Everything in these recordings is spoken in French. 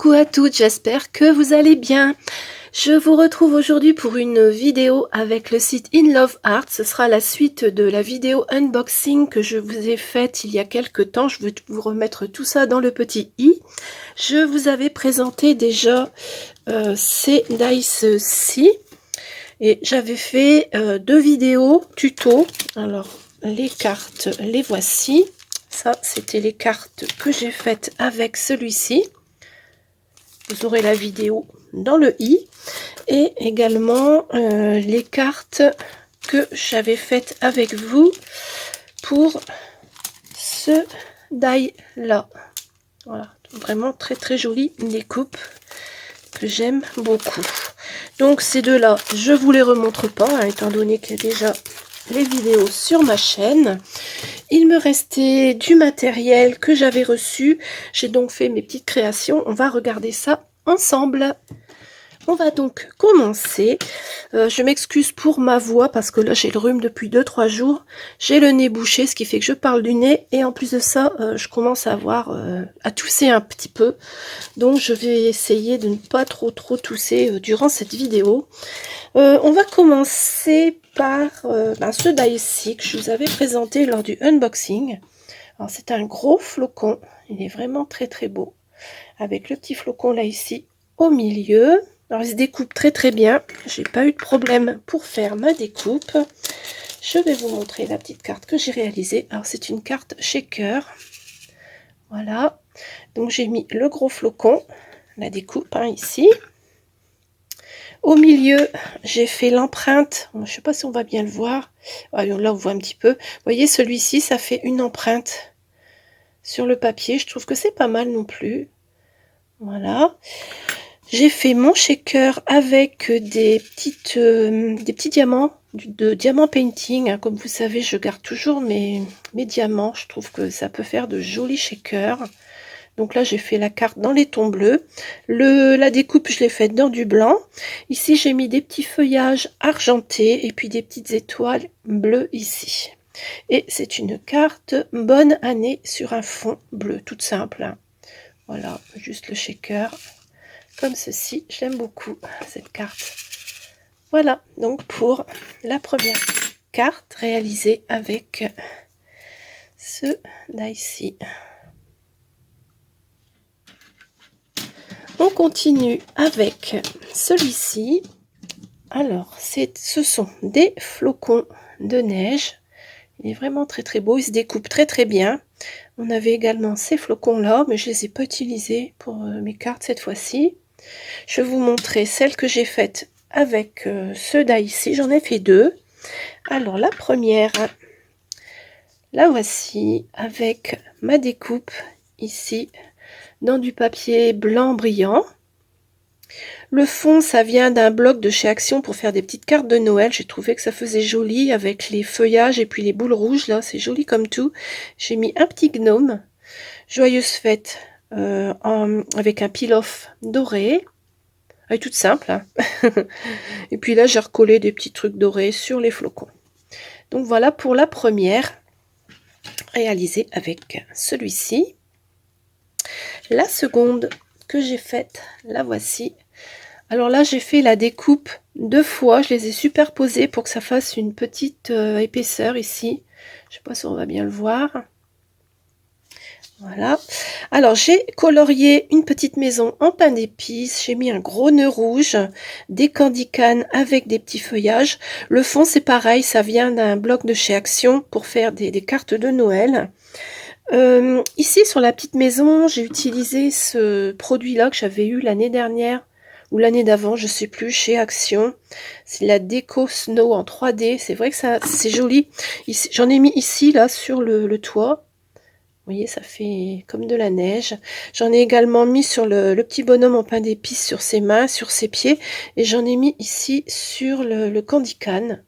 Coucou à toutes, j'espère que vous allez bien. Je vous retrouve aujourd'hui pour une vidéo avec le site In Love Art. Ce sera la suite de la vidéo unboxing que je vous ai faite il y a quelques temps. Je vais vous remettre tout ça dans le petit i. Je vous avais présenté déjà ces dice-ci et j'avais fait deux vidéos tuto. Alors les cartes, les voici. Ça, c'était les cartes que j'ai faites avec celui-ci. Vous aurez la vidéo dans le i. Et également les cartes que j'avais faites avec vous pour ce die là. Voilà, vraiment très très jolie découpe que j'aime beaucoup. Donc ces deux là, je vous les remontre pas, hein, étant donné qu'il y a déjà les vidéos sur ma chaîne. Il me restait du matériel que j'avais reçu. J'ai donc fait mes petites créations. On va regarder ça ensemble. On va donc commencer. Je m'excuse pour ma voix parce que là j'ai le rhume depuis 2-3 jours. J'ai le nez bouché, ce qui fait que je parle du nez. Et en plus de ça, je commence à tousser un petit peu. Donc je vais essayer de ne pas trop tousser durant cette vidéo. On va commencer par ce die-ci que je vous avais présenté lors du unboxing. Alors c'est un gros flocon. Il est vraiment très très beau. Avec le petit flocon là ici au milieu. Alors il se découpe très très bien, j'ai pas eu de problème pour faire ma découpe. Je vais vous montrer la petite carte que j'ai réalisée. Alors c'est une carte shaker, voilà, donc j'ai mis le gros flocon, la découpe ici. Au milieu j'ai fait l'empreinte, je sais pas si on va bien le voir, alors là on voit un petit peu, vous voyez celui-ci ça fait une empreinte sur le papier, je trouve que c'est pas mal non plus, voilà. J'ai fait mon shaker avec des petits diamants, de diamant painting. Comme vous savez, je garde toujours mes diamants. Je trouve que ça peut faire de jolis shakers. Donc là, j'ai fait la carte dans les tons bleus. La découpe, je l'ai faite dans du blanc. Ici, j'ai mis des petits feuillages argentés et puis des petites étoiles bleues ici. Et c'est une carte bonne année sur un fond bleu, toute simple. Voilà, juste le shaker. Comme ceci, j'aime beaucoup cette carte. Voilà, donc pour la première carte réalisée avec ce die-ci. On continue avec celui-ci. Alors, ce sont des flocons de neige. Il est vraiment très très beau, il se découpe très très bien. On avait également ces flocons là, mais je ne les ai pas utilisés pour mes cartes cette fois-ci. Je vais vous montrer celle que j'ai faite avec ce die-ci. J'en ai fait deux. Alors la première, la voici avec ma découpe ici dans du papier blanc brillant. Le fond, ça vient d'un bloc de chez Action pour faire des petites cartes de Noël. J'ai trouvé que ça faisait joli avec les feuillages et puis les boules rouges là. C'est joli comme tout. J'ai mis un petit gnome. Joyeuse fête avec un peel-off doré. Elle est toute simple, hein. Et puis là j'ai recollé des petits trucs dorés sur les flocons. Donc voilà pour la première réalisée avec celui-ci. La seconde que j'ai faite, la voici. Alors là j'ai fait la découpe deux fois, je les ai superposées pour que ça fasse une petite épaisseur ici. Je sais pas si on va bien le voir. Voilà. Alors j'ai colorié une petite maison en pain d'épices. J'ai mis un gros nœud rouge, des candy canes avec des petits feuillages. Le fond c'est pareil, ça vient d'un bloc de chez Action pour faire des cartes de Noël. Ici sur la petite maison, j'ai utilisé ce produit-là que j'avais eu l'année dernière ou l'année d'avant, je sais plus, chez Action. C'est la déco Snow en 3D. C'est vrai que ça c'est joli. J'en ai mis ici là sur le toit. Vous voyez, ça fait comme de la neige. J'en ai également mis sur le petit bonhomme en pain d'épices sur ses mains, sur ses pieds. Et j'en ai mis ici sur le candy cane.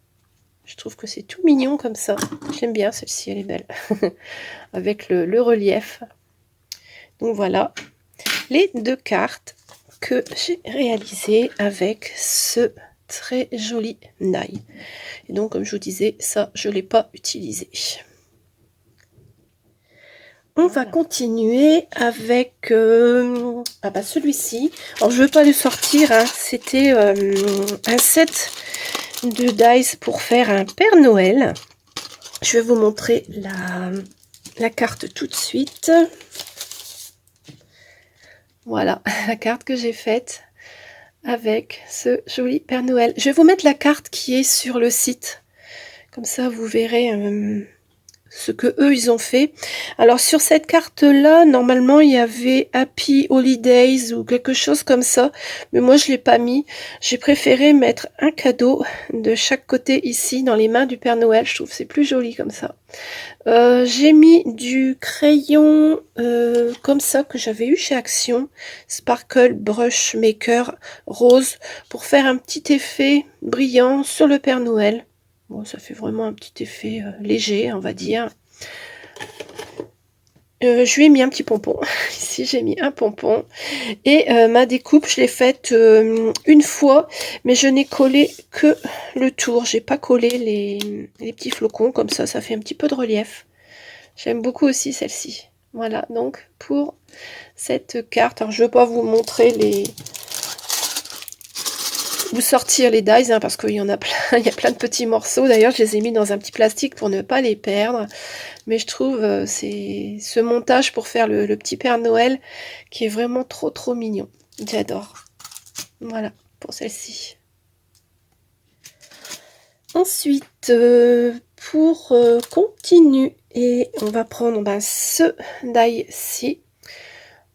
Je trouve que c'est tout mignon comme ça. J'aime bien celle-ci, elle est belle. Avec le relief. Donc voilà, les deux cartes que j'ai réalisées avec ce très joli die. Et donc, comme je vous disais, ça, je ne l'ai pas utilisé. On va continuer avec celui-ci. Alors je ne veux pas le sortir, hein. C'était un set de dice pour faire un Père Noël. Je vais vous montrer la carte tout de suite. Voilà la carte que j'ai faite avec ce joli Père Noël. Je vais vous mettre la carte qui est sur le site. Comme ça, vous verrez ce que eux ils ont fait. Alors sur cette carte là, normalement il y avait Happy Holidays ou quelque chose comme ça, mais moi je l'ai pas mis. J'ai préféré mettre un cadeau de chaque côté ici dans les mains du Père Noël. Je trouve que c'est plus joli comme ça. J'ai mis du crayon comme ça que j'avais eu chez Action, Sparkle Brush Maker rose, pour faire un petit effet brillant sur le Père Noël. Bon, ça fait vraiment un petit effet léger, on va dire. Je lui ai mis un petit pompon. Ici, j'ai mis un pompon. Et ma découpe, je l'ai faite une fois, mais je n'ai collé que le tour. J'ai pas collé les petits flocons, comme ça fait un petit peu de relief. J'aime beaucoup aussi celle-ci. Voilà, donc pour cette carte, alors je ne veux pas vous montrer vous sortir les dies, hein, parce qu'il y en a plein, il y a plein de petits morceaux. D'ailleurs, je les ai mis dans un petit plastique pour ne pas les perdre. Mais je trouve c'est ce montage pour faire le petit Père Noël qui est vraiment trop mignon. J'adore. Voilà, pour celle-ci. Ensuite, pour continuer, on va prendre ce die-ci.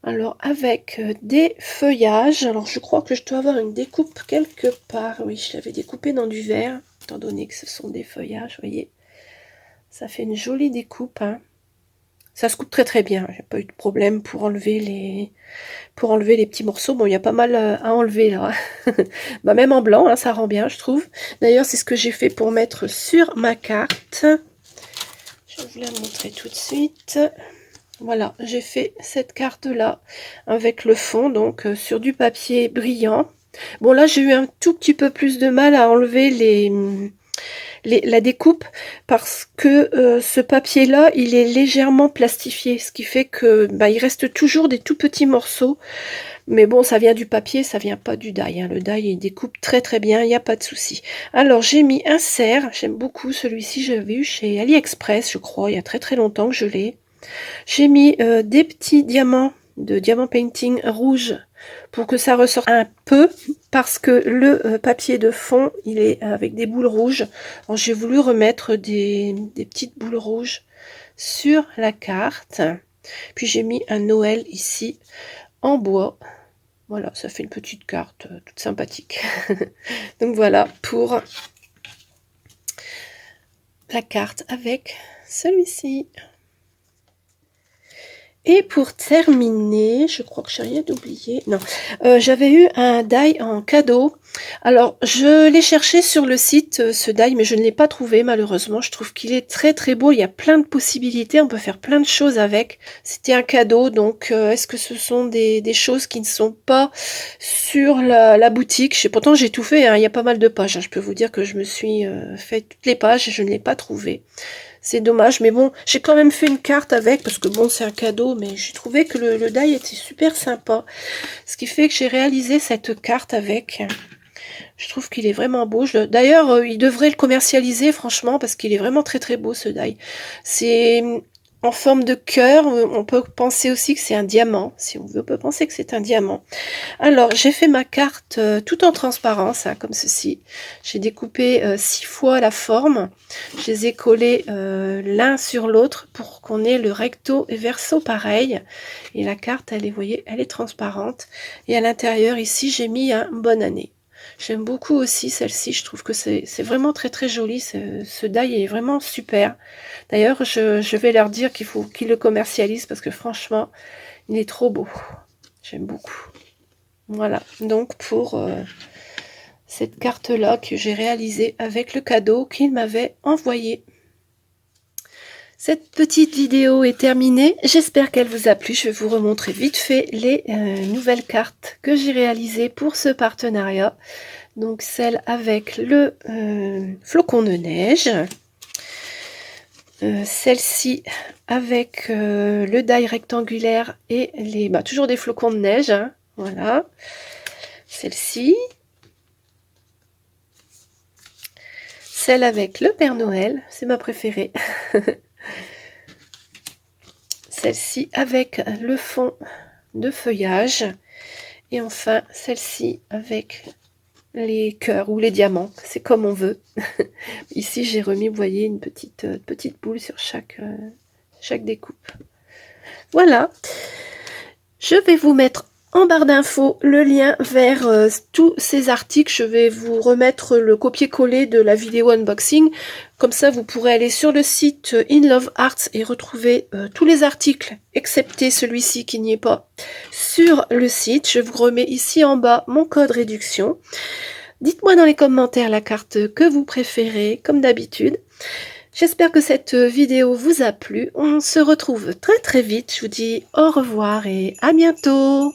Alors, avec des feuillages. Alors, je crois que je dois avoir une découpe quelque part. Oui, je l'avais découpé dans du verre, étant donné que ce sont des feuillages, vous voyez. Ça fait une jolie découpe, hein. Ça se coupe très bien. J'ai pas eu de problème pour enlever les petits morceaux. Bon, il y a pas mal à enlever, là. Bah, même en blanc, hein, ça rend bien, je trouve. D'ailleurs, c'est ce que j'ai fait pour mettre sur ma carte. Je vais vous la montrer tout de suite. Voilà, j'ai fait cette carte-là avec le fond, donc sur du papier brillant. Bon, là, j'ai eu un tout petit peu plus de mal à enlever la découpe parce que ce papier-là, il est légèrement plastifié, ce qui fait que il reste toujours des tout petits morceaux. Mais bon, ça vient du papier, ça vient pas du die, hein. Le die, il découpe très bien, il n'y a pas de souci. Alors, j'ai mis un cerf. J'aime beaucoup celui-ci, j'avais eu chez AliExpress, je crois, il y a très longtemps que je l'ai. J'ai mis des petits diamants de diamant painting rouge pour que ça ressorte un peu, parce que le papier de fond, il est avec des boules rouges. Alors, j'ai voulu remettre des petites boules rouges sur la carte. Puis j'ai mis un Noël ici en bois. Voilà, ça fait une petite carte toute sympathique. Donc voilà pour la carte avec celui-ci. Et pour terminer, je crois que j'ai rien oublié. Non, j'avais eu un die en cadeau. Alors, je l'ai cherché sur le site, ce die, mais je ne l'ai pas trouvé malheureusement. Je trouve qu'il est très beau. Il y a plein de possibilités. On peut faire plein de choses avec. C'était un cadeau, donc est-ce que ce sont des choses qui ne sont pas sur la boutique? Pourtant, j'ai tout fait, hein. Il y a pas mal de pages, hein. Je peux vous dire que je me suis fait toutes les pages et je ne l'ai pas trouvé. C'est dommage, mais bon, j'ai quand même fait une carte avec, parce que bon, c'est un cadeau, mais j'ai trouvé que le die était super sympa. Ce qui fait que j'ai réalisé cette carte avec. Je trouve qu'il est vraiment beau. D'ailleurs, il devrait le commercialiser, franchement, parce qu'il est vraiment très beau, ce die. C'est en forme de cœur. On peut penser aussi que c'est un diamant. Si on veut, on peut penser que c'est un diamant. Alors, j'ai fait ma carte tout en transparence, hein, comme ceci. J'ai découpé 6 fois la forme. Je les ai collés l'un sur l'autre pour qu'on ait le recto et verso pareil. Et la carte, elle est, vous voyez, elle est transparente. Et à l'intérieur, ici, j'ai mis un bonne année. J'aime beaucoup aussi celle-ci. Je trouve que c'est vraiment très joli. Ce die est vraiment super. D'ailleurs, je vais leur dire qu'il faut qu'ils le commercialisent parce que franchement, il est trop beau. J'aime beaucoup. Voilà, donc pour cette carte-là que j'ai réalisée avec le cadeau qu'il m'avait envoyé. Cette petite vidéo est terminée. J'espère qu'elle vous a plu. Je vais vous remontrer vite fait les nouvelles cartes que j'ai réalisées pour ce partenariat. Donc celle avec le flocon de neige. Celle-ci avec le die rectangulaire et les toujours des flocons de neige, hein, voilà. Celle-ci. Celle avec le Père Noël, c'est ma préférée. Celle-ci avec le fond de feuillage. Et enfin, celle-ci avec les cœurs ou les diamants, c'est comme on veut. Ici, j'ai remis, vous voyez, une petite boule sur chaque découpe. Voilà. Je vais vous mettre en barre d'infos le lien vers tous ces articles. Je vais vous remettre le copier-coller de la vidéo unboxing. Comme ça, vous pourrez aller sur le site In Love Arts et retrouver tous les articles, excepté celui-ci qui n'y est pas, sur le site. Je vous remets ici en bas mon code réduction. Dites-moi dans les commentaires la carte que vous préférez, comme d'habitude. J'espère que cette vidéo vous a plu. On se retrouve très très vite. Je vous dis au revoir et à bientôt.